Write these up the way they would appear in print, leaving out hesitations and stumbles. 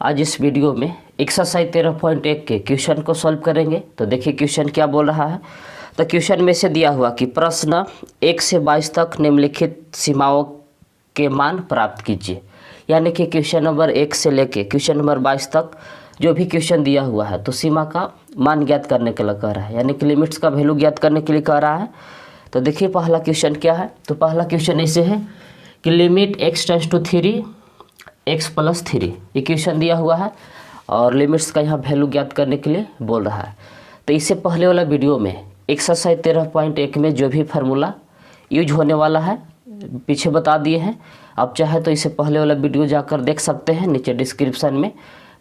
आज इस वीडियो में एक्सरसाइज 13.1 के क्वेश्चन को सॉल्व करेंगे। तो देखिए क्वेश्चन क्या बोल रहा है। तो क्वेश्चन में से दिया हुआ कि प्रश्न 1 से 22 तक निम्नलिखित सीमाओं के मान प्राप्त कीजिए। यानी कि क्वेश्चन नंबर 1 से लेके क्वेश्चन नंबर 22 तक जो भी क्वेश्चन दिया हुआ है तो सीमा का मान ज्ञात करने के लिए कह रहा है, यानी कि लिमिट्स का वैल्यू ज्ञात करने के लिए कह रहा है। तो देखिए पहला क्वेश्चन क्या है। तो पहला क्वेश्चन ऐसे है कि limit x tends to 3 x plus 3 ये क्वेश्चन दिया हुआ है और लिमिट्स का यहाँ वैल्यू ज्ञात करने के लिए बोल रहा है। तो इससे पहले वाला वीडियो में एक्सरसाइज 13.1 में जो भी फार्मूला यूज होने वाला है पीछे बता दिए हैं। आप चाहे तो इससे पहले वाला वीडियो जाकर देख सकते हैं, नीचे डिस्क्रिप्शन में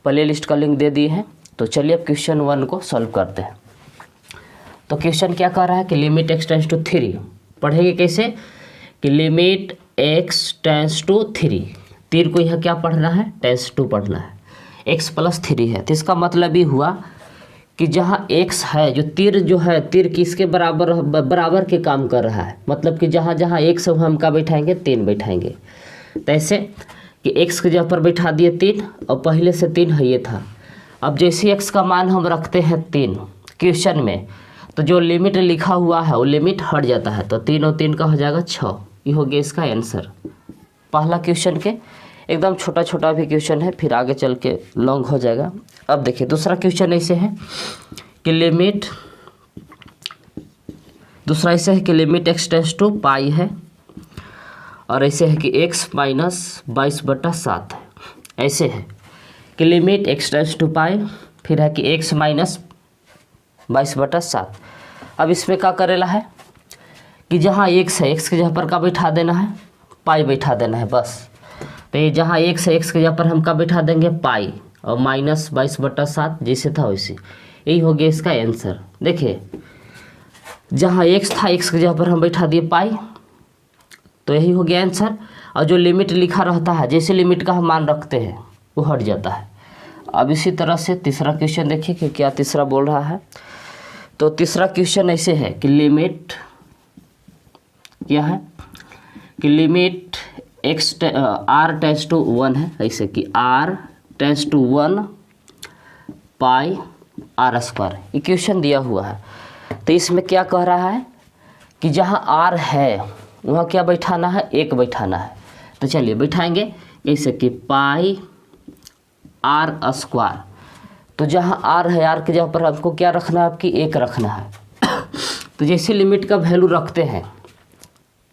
प्ले लिस्ट का लिंक दे दिए हैं। तो चलिए अब क्वेश्चन 1 को सॉल्व करते हैं। तो क्वेश्चन क्या कह रहा है कि लिमिट x टेंस टू 3 पढ़ेंगे कैसे कि लिमिट x टेंस टू 3 को यहाँ क्या पढ़ना है, टेंस टू पढ़ना है, x प्लस 3 है। तो इसका मतलब ये हुआ कि जहाँ x है जो तीर जो है तीर किसके बराबर के काम कर रहा है, मतलब कि जहाँ जहाँ x है हम क्या बैठाएंगे 3 बैठाएंगे। तो ऐसे कि x के जगह पर बैठा दिए 3 और पहले से 3 है ये था। अब जैसे x का मान हम रखते हैं 3 क्वेश्चन में तो जो लिमिट लिखा हुआ है वो लिमिट हट जाता है। तो 3 और 3 का हो जाएगा 6। ये हो गया इसका आंसर पहला क्वेश्चन के। एकदम छोटा छोटा भी क्वेश्चन है, फिर आगे चल के लॉन्ग हो जाएगा। अब देखिए दूसरा क्वेश्चन ऐसे है कि लिमिट दूसरा ऐसे है कि लिमिट x टेंस टू पाई है और ऐसे है कि x माइनस 22/7 है। ऐसे है कि लिमिट x टेंस टू पाई फिर है कि x माइनस 22/7। अब इसमें क्या करेला है कि जहाँ x है x के जगह पर क्या बैठा देना है, पाई बैठा देना है बस। तो ये जहाँ x है x के जगह पर हम क्या बैठा देंगे पाई और माइनस 22/7 जैसे था वैसे। यही हो गया इसका आंसर। देखिए जहाँ x था x के जगह पर हम बैठा दिए पाई, तो यही हो गया आंसर। और जो लिमिट लिखा रहता है जैसे लिमिट का हम मान रखते हैं वो हट जाता है। अब इसी तरह से तीसरा क्वेश्चन देखिए कि क्या तीसरा बोल रहा है। तो तीसरा क्वेश्चन ऐसे है कि लिमिट क्या है कि लिमिट r टेंस टू 1 है। ऐसे कि r tense to 1 pi r²। ये क्वेश्चन दिया हुआ है। तो इसमें क्या कह रहा है कि जहाँ r है वहाँ क्या बैठाना है, 1 बैठाना है। तो चलिए बैठाएंगे ऐसे कि पाई r²। तो जहाँ r है r के जगह पर आपको क्या रखना है, आपकी 1 रखना है। तो जैसे लिमिट का वैल्यू रखते हैं,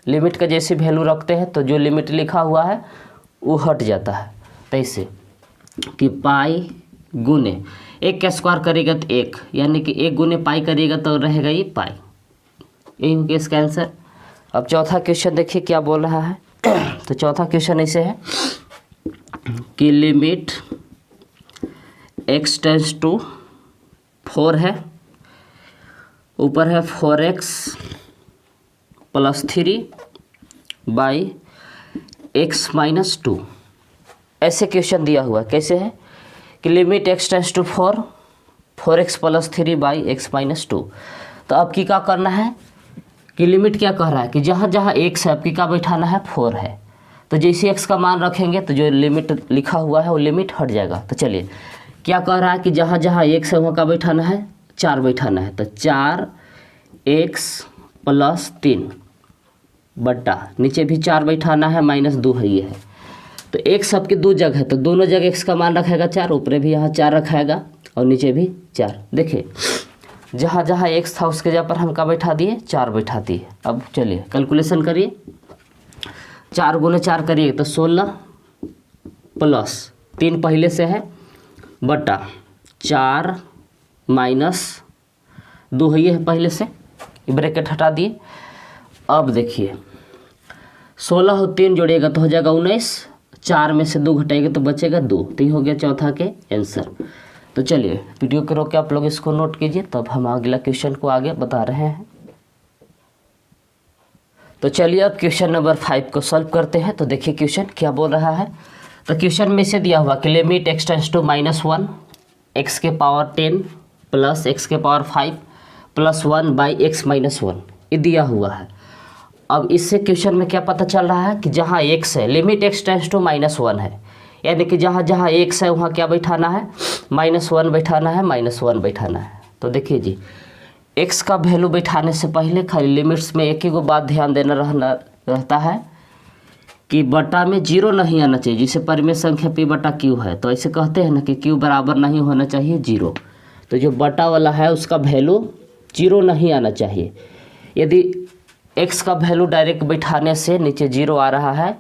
लिमिट का जैसे वैल्यू रखते हैं तो जो लिमिट लिखा हुआ है वो हट जाता है। तो ऐसे कि पाई गुने 1 का स्क्वायर करेगा तो 1, यानी कि 1 गुने पाई करेगा तो रहेगा ये पाई। यही हो गया इसका आंसर। अब चौथा क्वेश्चन देखिए क्या बोल रहा है। तो चौथा क्वेश्चन ऐसे है कि लिमिट x टेंस टू 4 है, ऊपर है 4x plus 3 by x minus 2। ऐसे क्वेश्चन दिया हुआ कैसे है कि limit x tends to 4x plus 3 by x minus 2। तो अब की क्या करना है कि लिमिट क्या कह रहा है कि जहाँ जहाँ x है आपकी क्या बैठाना है 4 है। तो जैसे x का मान रखेंगे तो जो लिमिट लिखा हुआ है वो लिमिट हट जाएगा। तो चलिए क्या कह रहा है कि जहाँ जहाँ x है वहाँ का बैठाना है 4 बैठाना है। तो 4x प्लस 3 बट्टा नीचे भी 4 बैठाना है, माइनस 2 है ये है। तो x आपकी 2 जगह है तो दोनों जगह x का मान रखेगा 4, ऊपर भी यहाँ 4 रखाएगा और नीचे भी 4। देखिए जहाँ जहाँ x था उसके जगह पर हम क्या बैठा दिए 4 बैठा दिए। अब चलिए कैलकुलेशन करिए, 4 गुने 4 करिए तो 16 प्लस 3 पहले से है बटा 4 माइनस 2 है ये है पहले से, ब्रैकेट हटा दिए। अब देखिए 16 और 3 जोड़िएगा तो हो जाएगा 19, 4 में से 2 घटाएगा तो बचेगा 2। तो ये हो गया चौथा के आंसर। तो चलिए वीडियो के रोक के आप लोग इसको नोट कीजिए, तब हम अगला क्वेश्चन को आगे बता रहे हैं। तो चलिए अब क्वेश्चन नंबर 5 को सॉल्व करते हैं। तो देखिए क्वेश्चन क्या बोल रहा है। तो क्वेश्चन में से दिया हुआ कि limit x tends to -1 x के पावर 10 प्लस x के power 5 plus 1 by x minus 1 ये दिया हुआ है। अब इससे क्वेश्चन में क्या पता चल रहा है कि जहाँ x है लिमिट x टेंस टू -1 है, यानी कि जहाँ जहाँ एक्स है वहाँ क्या बैठाना है, -1 बैठाना है, -1 बैठाना है। तो देखिए जी, एक्स का वैल्यू बैठाने से पहले खाली लिमिट्स में एक ही को बात ध्यान देना रहता है कि बटा में 0 नहीं आना चाहिए। जिसे परिमेय संख्या p बटा q है, तो ऐसे कहते हैं ना कि q बराबर नहीं होना चाहिए 0। तो जो बटा वाला है उसका वैल्यू 0 नहीं आना चाहिए। यदि x का वैल्यू डायरेक्ट बैठाने से नीचे 0 आ रहा है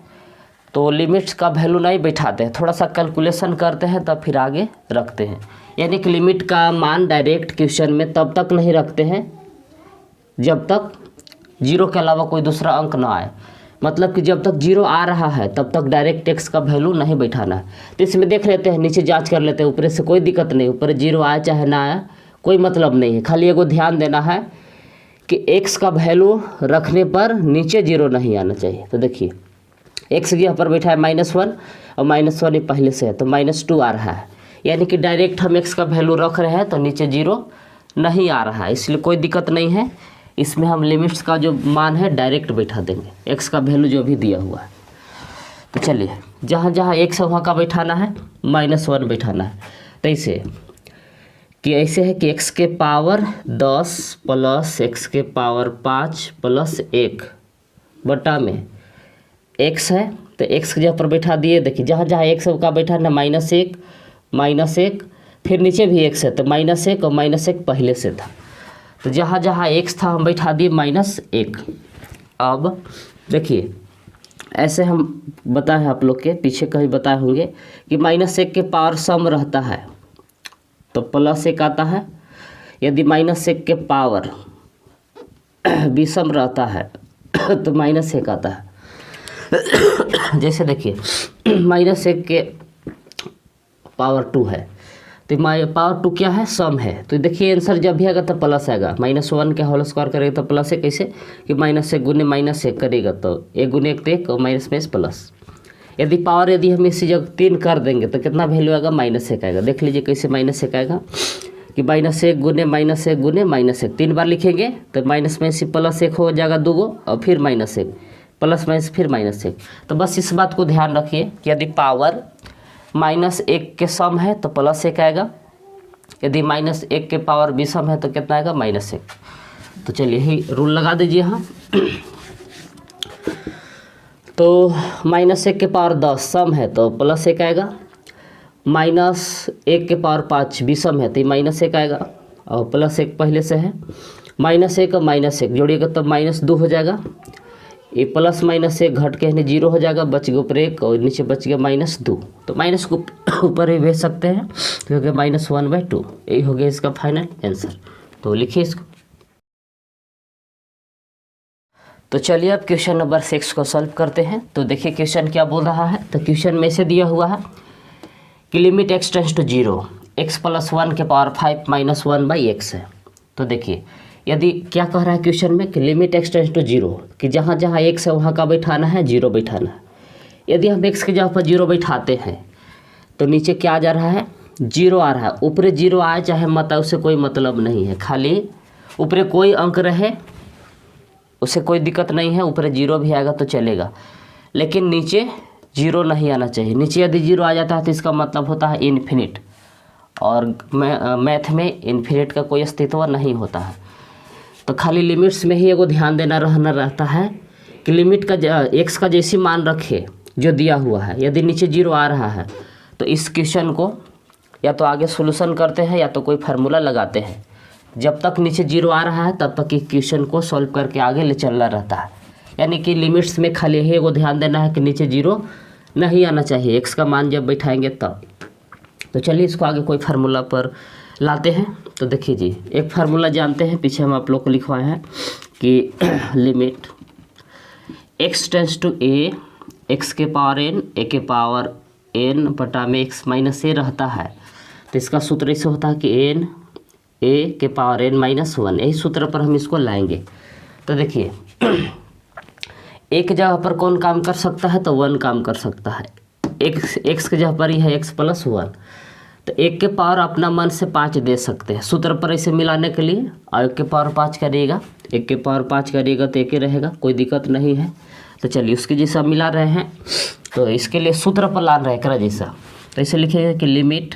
तो लिमिट्स का वैल्यू नहीं बैठाते हैं, थोड़ा सा कैलकुलेशन करते हैं तब फिर आगे रखते हैं। यानी कि लिमिट का मान डायरेक्ट क्वेश्चन में तब तक नहीं रखते हैं जब तक 0 के अलावा कोई दूसरा अंक ना आए। मतलब कि जब तक 0 आ रहा है तब तक डायरेक्ट x का वैल्यू नहीं बैठाना है। तो इसमें देख लेते हैं, नीचे जांच कर लेते हैं, ऊपर से कोई दिक्कत नहीं, ऊपर 0 आए चाहे ना आए कोई मतलब नहीं है। खाली एगो ध्यान देना है कि x का वैल्यू रखने पर नीचे 0 नहीं आना चाहिए। तो देखिए x यहाँ पर बैठा है -1 और -1 ये पहले से है तो -2 आ रहा है, यानी कि डायरेक्ट हम x का वैल्यू रख रहे हैं तो नीचे 0 नहीं आ रहा है, इसलिए कोई दिक्कत नहीं है। इसमें हम लिमिट्स का जो मान है डायरेक्ट बैठा देंगे, x का वैल्यू जो भी दिया हुआ है। तो चलिए जहाँ जहाँ x है वहाँ का बैठाना है, -1 बैठाना है। तो ऐसे कि ऐसे है कि x के पावर 10 प्लस x के पावर 5 प्लस 1 बटा में x है, तो x के जगह पर बैठा दिए। देखिए जहाँ जहाँ x है उसका बैठा ना -1 -1, फिर नीचे भी x है तो -1 और -1 पहले से था, तो जहाँ जहाँ x था हम बैठा दिए -1। अब देखिए ऐसे हम बताए आप लोग के पीछे कहीं बताए होंगे कि -1 के पावर सम रहता है तो +1 आता है, यदि -1 के पावर विषम रहता है तो -1 आता है। जैसे देखिए -1 के पावर 2 है तो पावर 2 क्या है, सम है। तो देखिए आंसर जब भी आएगा तो प्लस आएगा, -1 के होल स्क्वायर करेगा तो प्लस है। कैसे कि -1 गुने -1 करेगा तो 1 गुने 1 तो 1 और माइनस में प्लस। यदि पावर यदि हम इसी जगह 3 कर देंगे तो कितना वैल्यू आएगा, -1 आएगा। देख लीजिए कैसे -1 आएगा कि -1 गुने -1 गुने -1, 3 बार लिखेंगे तो माइनस में से +1 हो जाएगा 2 गो और फिर -1 प्लस माइनस फिर -1। तो बस इस बात को ध्यान रखिए कि यदि पावर -1 के सम है तो +1 आएगा, यदि -1 के पावर विषम है तो कितना आएगा, -1। तो चलिए यही रूल लगा दीजिए यहाँ। तो -1 के पावर 10 सम है तो +1 आएगा, -1 के पावर 5 विषम है तो -1 आएगा और +1 पहले से है। -1 और -1 जोड़िएगा तो -2 हो जाएगा, ये प्लस -1 घट के 0 हो जाएगा, बच गया ऊपर 1 और नीचे बच गया -2। तो माइनस को ऊपर ही भेज सकते हैं क्योंकि -1/2 यही हो गया इसका फाइनल आंसर। तो लिखिए इसको। तो चलिए अब क्वेश्चन नंबर 6 को सॉल्व करते हैं। तो देखिए क्वेश्चन क्या बोल रहा है। तो क्वेश्चन में से दिया हुआ है कि limit x tends to 0 x + 1 के पावर 5 - 1/x है। तो देखिए यदि क्या कह रहा है क्वेश्चन में कि लिमिट x टेंड्स टू 0 कि जहाँ जहाँ x है वहाँ का बैठाना है 0 बैठाना है। यदि हम x की जगह पर 0 बैठाते हैं तो नीचे क्या आ जा रहा है, 0 आ रहा है। ऊपर 0 आए चाहे मत आए उससे कोई मतलब नहीं है, खाली ऊपर कोई अंक रहे उससे कोई दिक्कत नहीं है, ऊपर 0 भी आएगा तो चलेगा, लेकिन नीचे 0 नहीं आना चाहिए। नीचे यदि 0 आ जाता है तो इसका मतलब होता है इन्फिनिट, और मैथ में इन्फिनिट का कोई अस्तित्व नहीं होता है। तो खाली लिमिट्स में ही एगो ध्यान देना रहता है कि लिमिट का x का जैसी मान रखे जो दिया हुआ है। यदि नीचे 0 आ रहा है तो इस क्वेश्चन को या तो आगे सॉल्यूशन करते हैं या तो कोई फार्मूला लगाते हैं। जब तक नीचे 0 आ रहा है तब तक इस क्वेश्चन को सॉल्व करके आगे ले चलना रहता है। यानी कि लिमिट्स में खाली ही एगो ध्यान देना है कि नीचे 0 नहीं आना चाहिए x का मान जब बैठाएंगे तब। तो चलिए इसको आगे कोई फार्मूला पर लाते हैं। तो देखिए जी एक फार्मूला जानते हैं, पीछे हम आप लोग को लिखवाए हैं कि limit x tends to a x के पावर n a के पावर n बटा में x - a रहता है। तो इसका सूत्र ऐसे होता है कि n a के पावर n - 1, यही सूत्र पर हम इसको लाएंगे। तो देखिए एक जगह पर कौन काम कर सकता है, तो 1 काम कर सकता है। x की जगह पर ही है x + 1, तो 1 के पावर अपना मन से 5 दे सकते हैं सूत्र पर इसे मिलाने के लिए। और 1 के पावर 5 करिएगा, 1 के पावर 5 करिएगा तो 1 ही रहेगा, कोई दिक्कत नहीं है। तो चलिए उसके जैसा मिला रहे हैं, तो इसके लिए सूत्र पर ला रहे हैं जैसा, तो इसे लिखेंगे कि लिमिट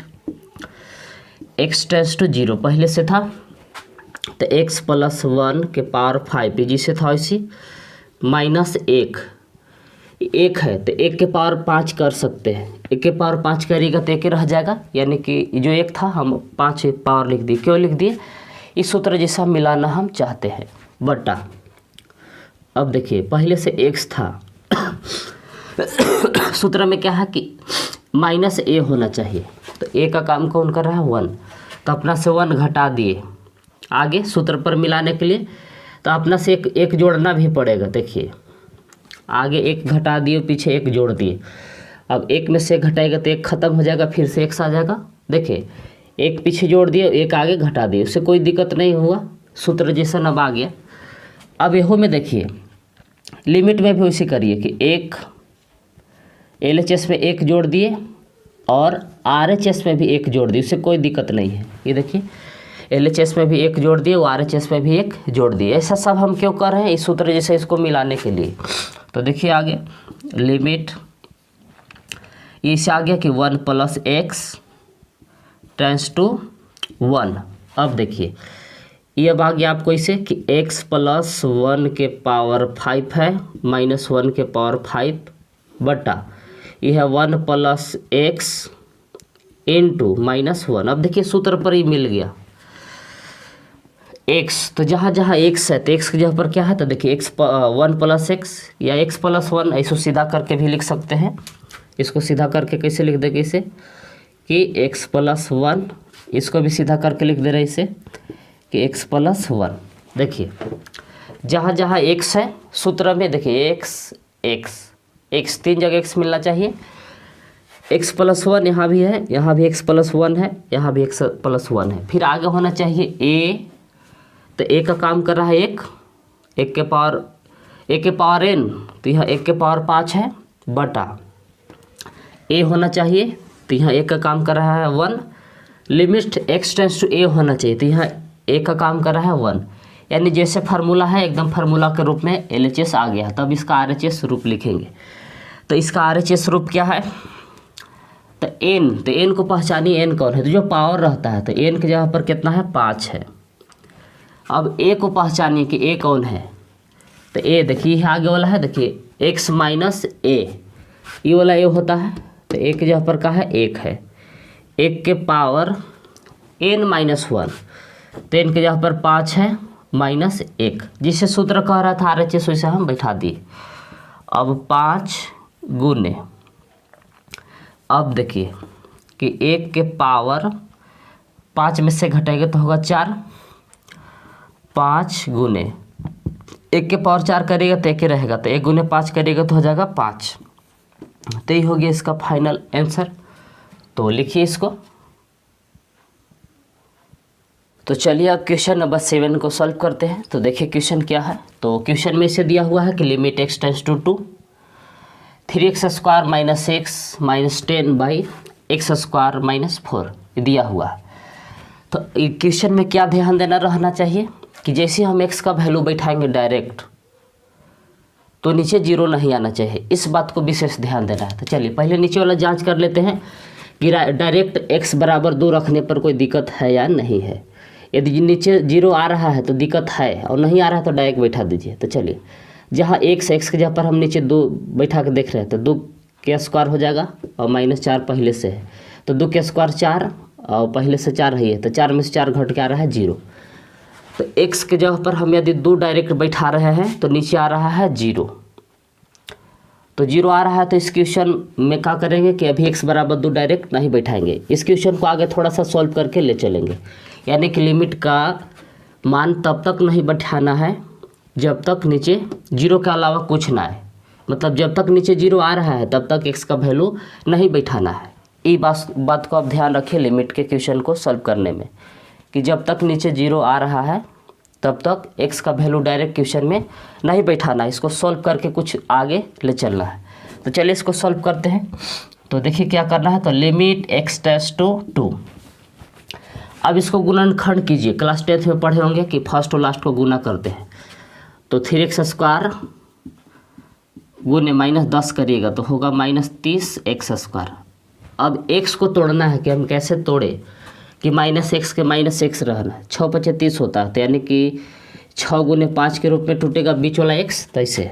x टेंड्स टू 0 पहले से था, तो x प्लस 1 के पावर 5 जिसे था वैसी माइनस 1 है, तो 1 के पावर 5 कर सकते हैं, 1 के पावर 5 करिएगा तो 1 रह जाएगा, यानी कि जो 1 था हम 5 पावर लिख दिए। क्यों लिख दिए? इस सूत्र जैसा मिलाना हम चाहते हैं, बटा अब देखिए पहले से x था सूत्र में क्या है कि माइनस a होना चाहिए, तो a का काम कौन कर रहा है 1, तो अपना से 1 घटा दिए आगे सूत्र पर मिलाने के लिए, तो अपना से एक जोड़ना भी पड़ेगा। देखिए आगे 1 घटा दिए, पीछे 1 जोड़ दिए, अब 1 में से घटाएगा तो 1 खत्म हो जाएगा, फिर से x आ जाएगा। देखिए 1 पीछे जोड़ दिए, 1 आगे घटा दिए, उससे कोई दिक्कत नहीं हुआ, सूत्र जैसा अब आ गया। अब यहो में देखिए लिमिट में भी वैसे करिए कि 1 LHS में 1 जोड़ दिए और RHS में भी 1 जोड़ दिए, उससे कोई दिक्कत नहीं है। ये देखिए LHS में भी 1 जोड़ दिए, RHS में भी 1 जोड़ दिए। ऐसा सब हम क्यों कर रहे हैं? इस सूत्र जैसे इसको मिलाने के लिए। तो देखिए आगे लिमिट इससे आ गया कि 1 प्लस x टेंड्स टू 1। अब देखिए ये अब आ गया आपको इसे कि x प्लस 1 के पावर 5 है माइनस 1 के पावर 5 बटा ये है 1 प्लस x इंटू माइनस 1। अब देखिए सूत्र पर ही मिल गया x, तो जहाँ जहाँ x है तो x की जगह पर क्या है, तो देखिए x 1 प्लस x या x प्लस 1 ऐसे सीधा करके भी लिख सकते हैं। इसको सीधा करके कैसे लिख देंगे इसे कि x प्लस 1, इसको भी सीधा करके लिख दे रहे इसे कि x प्लस 1। देखिए जहाँ जहाँ x है सूत्र में देखिए x 3 जगह x मिलना चाहिए, x प्लस 1 यहाँ भी है, यहाँ भी x प्लस 1 है, यहाँ भी x प्लस 1 है। फिर आगे होना चाहिए a, तो a का काम कर रहा है 1 के पावर n, तो यहाँ 1 के पावर 5 है बटा a होना चाहिए, तो यहाँ 1 का काम कर रहा है 1, limit x tends to a होना चाहिए, तो यहाँ a का काम कर रहा है 1, यानी जैसे फार्मूला है एकदम फार्मूला के रूप में LHS आ गया। तब इसका RHS रूप लिखेंगे, तो इसका RHS रूप क्या है, तो n को पहचानिए n कौन है, तो जो पावर रहता है, तो n की जगह पर कितना है 5 है। अब a को पहचानिए कि a कौन है, तो a देखिए आगे वाला है, देखिए x माइनस a, ये वाला a होता है, तो a की जगह पर क्या है 1 है, 1 के पावर n माइनस 1, तो n की जगह पर 5 है माइनस 1, जिससे सूत्र कह रहा था RHS वैसे हम बैठा दिए। अब 5 गुने, अब देखिए कि 1 के पावर 5 में से घटाएगा तो होगा 4, 5 गुने 1 के पावर 4 करेगा तो 1 ही रहेगा, तो 1 गुने 5 करेगा तो हो जाएगा 5, तो ये हो गया इसका फाइनल आंसर। तो लिखिए इसको। तो चलिए अब क्वेश्चन नंबर 7 को सॉल्व करते हैं। तो देखिए क्वेश्चन क्या है, तो क्वेश्चन में इसे दिया हुआ है कि limit x tends to 2 3x square minus x minus 10 by x square minus 4 दिया हुआ है। तो क्वेश्चन में क्या ध्यान देना रहना चाहिए कि जैसे हम x का वैल्यू बैठाएंगे डायरेक्ट, तो नीचे 0 नहीं आना चाहिए, इस बात को विशेष ध्यान देना है। तो चलिए पहले नीचे वाला जांच कर लेते हैं कि डायरेक्ट x बराबर 2 रखने पर कोई दिक्कत है या नहीं है। यदि नीचे 0 आ रहा है तो दिक्कत है, और नहीं आ रहा है तो डायरेक्ट बैठा दीजिए। तो चलिए जहाँ x के जगह पर हम नीचे 2 बैठा के देख रहे हैं, तो 2 के स्क्वायर हो जाएगा और माइनस 4 पहले से है, तो 2 के स्क्वायर 4 और पहले से 4 है, तो 4 में से 4 घट के आ रहा है 0। तो x के जगह पर हम यदि 2 डायरेक्ट बैठा रहे हैं तो नीचे आ रहा है 0, तो 0 आ रहा है। तो इस क्वेश्चन में क्या करेंगे कि अभी x बराबर 2 डायरेक्ट नहीं बैठाएंगे, इस क्वेश्चन को आगे थोड़ा सा सॉल्व करके ले चलेंगे। यानी कि लिमिट का मान तब तक नहीं बैठाना है जब तक नीचे 0 के अलावा कुछ ना आए, मतलब जब तक नीचे 0 आ रहा है तब तक x का वैल्यू नहीं बैठाना है। ये बात को आप ध्यान रखिए लिमिट के क्वेश्चन को सॉल्व करने में, कि जब तक नीचे 0 आ रहा है तब तक x का वैल्यू डायरेक्ट क्वेश्चन में नहीं बैठाना है, इसको सॉल्व करके कुछ आगे ले चलना है। तो चलिए इसको सॉल्व करते हैं। तो देखिए क्या करना है, तो लिमिट x टेंड्स टू 2। अब इसको गुणनखंड कीजिए, क्लास 10th में पढ़े होंगे कि फर्स्ट और लास्ट को गुना करते हैं। तो 3x स्क्वायर गुने -10 करिएगा तो होगा -30x²। अब x को तोड़ना है कि हम कैसे तोड़े कि -x के -x रहना, 6 × 5 = 30 होता है, तो यानी कि 6 × 5 के रूप में टूटेगा बीच वाला x। तो ऐसे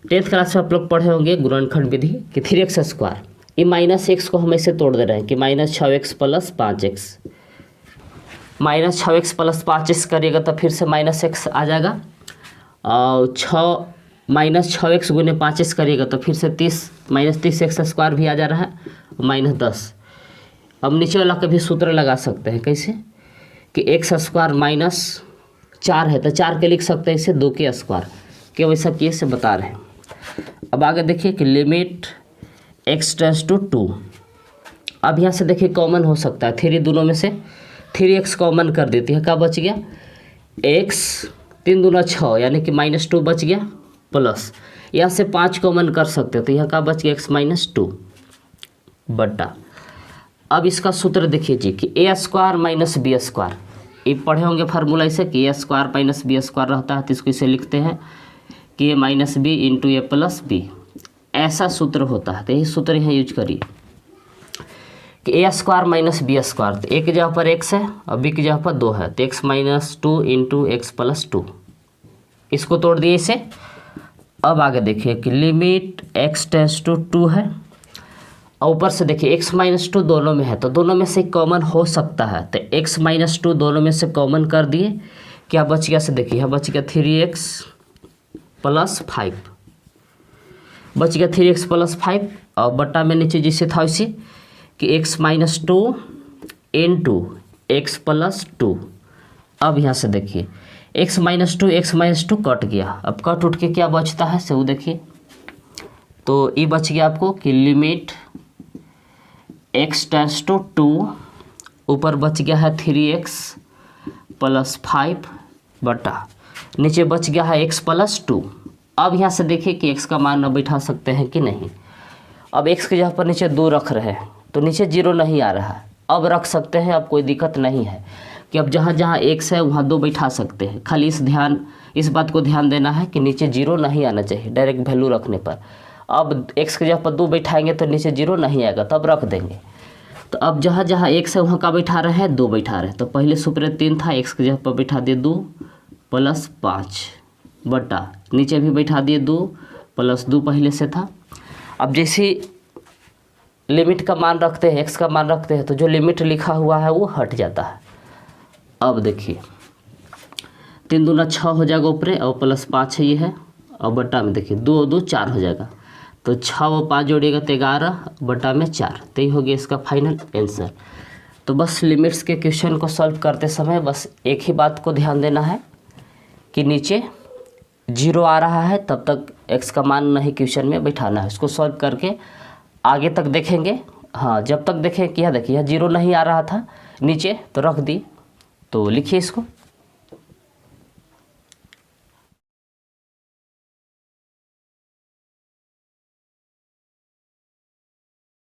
10th क्लास में आप लोग पढ़े होंगे गुणनखंड विधि कि 3x²। ये -x को हम ऐसे तोड़ दे रहे हैं कि -6x + 5x। -6x + 5x करिएगा तो फिर से -x आ जाएगा, और -6x × 5x करिएगा तो फिर से 30x² भी आ जा रहा है, -10। अब नीचे वाला का भी सूत्र लगा सकते हैं कैसे कि x² -4 है तो 4 के लिख सकते हैं इसे 2 के स्क्वायर, क्यों ऐसा किए से बता रहे हैं। अब आगे देखिए कि लिमिट x → 2। अब यहाँ से देखिए कॉमन हो सकता है, 3 दोनों में से 3x कॉमन कर देती है, क्या बच गया x, 3 दूना 6 यानी कि -2 बच गया, प्लस यहाँ से 5 कॉमन कर सकते हैं तो यहाँ का बच गया x -2 बटा। अब इसका सूत्र देखिए जी कि a² - b²। ये पढ़े होंगे फार्मूला इसे कि a² - b² रहता है, तो इसको इसे लिखते हैं कि a - b × a + b, ऐसा सूत्र होता है। तो यही सूत्र यहाँ यूज करिए कि a² - b²। तो a की जगह पर x है और b की जगह पर 2 है, तो x -2 × x + 2, इसको तोड़ दिए इसे। अब आगे देखिए कि लिमिट x → 2 है, और ऊपर से देखिए x -2 दोनों में है तो दोनों में से कॉमन हो सकता है, तो x -2 दोनों में से कॉमन कर दिए, क्या बच गया से देखिए यहाँ बच गया 3x + 5, बच गया 3x + 5, और बट्टा में नीचे जिसे था उसी कि x -2 × x + 2। अब यहाँ से देखिए x -2 कट गया, अब कट उठ के क्या बचता है से वो देखिए, तो ये बच गया आपको कि लिमिट x → 2, ऊपर बच गया है 3x + 5 बटा नीचे बच गया है x + 2। अब यहाँ से देखिए कि x का मान न बैठा सकते हैं कि नहीं। अब x की जगह पर नीचे 2 रख रहे हैं तो नीचे 0 नहीं आ रहा है, अब रख सकते हैं, अब कोई दिक्कत नहीं है कि अब जहाँ जहाँ x है वहाँ 2 बैठा सकते हैं। खाली इस बात को ध्यान देना है कि नीचे 0 नहीं आना चाहिए डायरेक्ट वैल्यू रखने पर। अब x की जगह पर 2 बैठाएंगे तो नीचे 0 नहीं आएगा, तब रख देंगे। तो अब जहाँ जहाँ x है वहाँ का बैठा रहे हैं 2 बैठा रहे हैं, तो पहले सूत्र 3 था, x की जगह पर बैठा दिए 2 + 5 बटा नीचे भी बैठा दिए 2 + 2 पहले से था। अब जैसे लिमिट का मान रखते हैं, x का मान रखते हैं, तो जो लिमिट लिखा हुआ है वो हट जाता है। अब देखिए 3 दूना 6 हो जाएगा ऊपरे, और +5 है ये है, और बटा में देखिए 2 और 2 4 हो जाएगा, तो 6 और 5 जोड़िएगा तो 11 बटा में 4, तो ये हो गया इसका फाइनल आंसर। तो बस लिमिट्स के क्वेश्चन को सॉल्व करते समय बस एक ही बात को ध्यान देना है कि नीचे 0 आ रहा है तब तक x का मान नहीं क्वेश्चन में बैठाना है। इसको सॉल्व करके आगे तक देखेंगे, हाँ जब तक देखें कि यह देखिए 0 नहीं आ रहा था नीचे तो रख दी, तो लिखिए इसको।